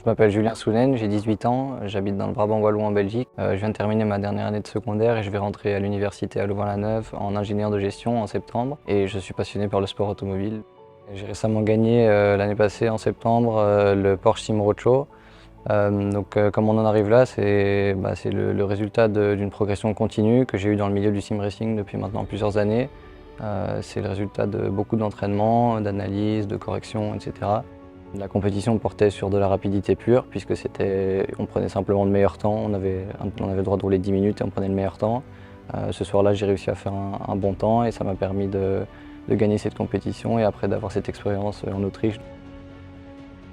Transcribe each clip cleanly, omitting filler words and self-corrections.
Je m'appelle Julien Sounen, j'ai 18 ans, j'habite dans le Brabant wallon en Belgique. Je viens de terminer ma dernière année de secondaire et je vais rentrer à l'université à Louvain-la-Neuve en ingénieur de gestion en septembre. Et je suis passionné par le sport automobile. J'ai récemment gagné l'année passée en septembre le Porsche Sim Roadshow. Comme on en arrive là, c'est le résultat d'une progression continue que j'ai eue dans le milieu du sim racing depuis maintenant plusieurs années. C'est le résultat de beaucoup d'entraînement, d'analyse, de correction, etc. La compétition portait sur de la rapidité pure, puisque on prenait simplement le meilleur temps, on avait le droit de rouler 10 minutes et on prenait le meilleur temps. Ce soir-là, j'ai réussi à faire un bon temps et ça m'a permis de gagner cette compétition et après d'avoir cette expérience en Autriche.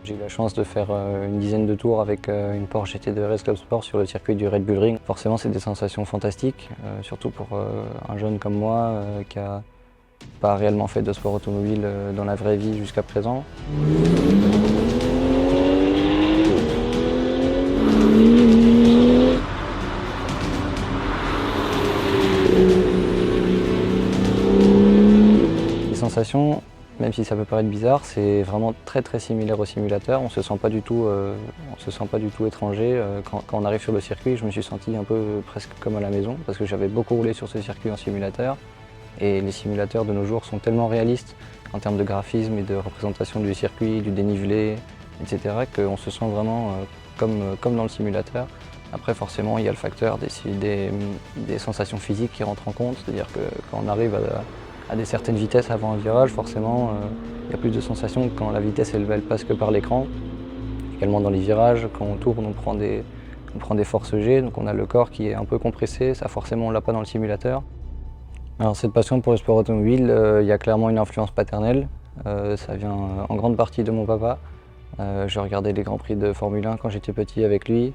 J'ai eu la chance de faire une dizaine de tours avec une Porsche GT2 RS Club Sport sur le circuit du Red Bull Ring. Forcément, c'est des sensations fantastiques, surtout pour un jeune comme moi qui n'a pas réellement fait de sport automobile dans la vraie vie jusqu'à présent. Les sensations, même si ça peut paraître bizarre, c'est vraiment très similaire au simulateur. On se sent pas du tout étranger. Quand on arrive sur le circuit, je me suis senti un peu presque comme à la maison parce que j'avais beaucoup roulé sur ce circuit en simulateur. Et les simulateurs de nos jours sont tellement réalistes en termes de graphisme et de représentation du circuit, du dénivelé, etc. qu'on se sent vraiment comme dans le simulateur. Après forcément il y a le facteur des sensations physiques qui rentrent en compte, c'est-à-dire que quand on arrive à des certaines vitesses avant un virage, forcément il y a plus de sensations que quand la vitesse elle passe que par l'écran. Également dans les virages, quand on tourne on prend des forces G, donc on a le corps qui est un peu compressé, ça forcément on l'a pas dans le simulateur. Alors cette passion pour le sport automobile, il y a clairement une influence paternelle. Ça vient en grande partie de mon papa. Je regardais les Grands Prix de Formule 1 quand j'étais petit avec lui.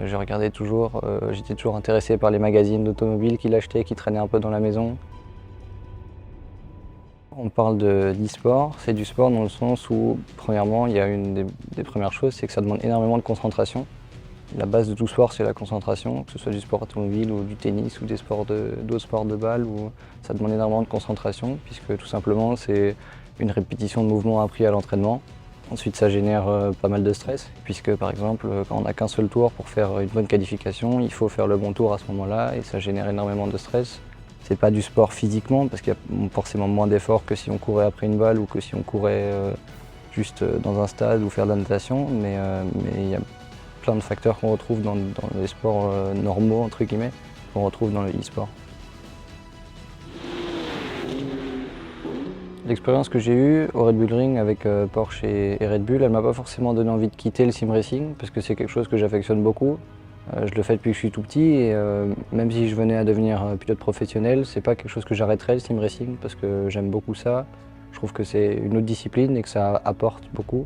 J'étais toujours intéressé par les magazines d'automobile qu'il achetait, qui traînaient un peu dans la maison. On parle d'e-sport, c'est du sport dans le sens où, premièrement, il y a une des premières choses, c'est que ça demande énormément de concentration. La base de tout sport, c'est la concentration, que ce soit du sport automobile ou du tennis ou d'autres sports de balle, où ça demande énormément de concentration, puisque tout simplement, c'est une répétition de mouvements appris à l'entraînement. Ensuite, ça génère pas mal de stress, puisque par exemple, quand on n'a qu'un seul tour pour faire une bonne qualification, il faut faire le bon tour à ce moment-là, et ça génère énormément de stress. C'est pas du sport physiquement, parce qu'il y a forcément moins d'efforts que si on courait après une balle ou que si on courait juste dans un stade ou faire de la natation, mais il y a plein de facteurs qu'on retrouve dans les sports normaux, entre guillemets, qu'on retrouve dans le e-sport. L'expérience que j'ai eue au Red Bull Ring avec Porsche et Red Bull, elle m'a pas forcément donné envie de quitter le sim racing, parce que c'est quelque chose que j'affectionne beaucoup. Je le fais depuis que je suis tout petit et même si je venais à devenir pilote professionnel, c'est pas quelque chose que j'arrêterais le sim racing, parce que j'aime beaucoup ça. Je trouve que c'est une autre discipline et que ça apporte beaucoup,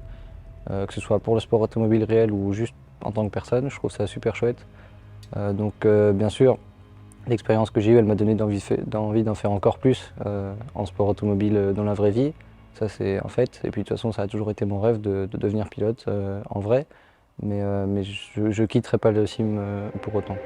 que ce soit pour le sport automobile réel ou juste en tant que personne, je trouve ça super chouette. Bien sûr, l'expérience que j'ai eue, elle m'a donné d'envie d'en faire encore plus en sport automobile dans la vraie vie. Ça c'est un fait. Et puis de toute façon, ça a toujours été mon rêve de devenir pilote en vrai. Mais je ne quitterai pas le sim pour autant.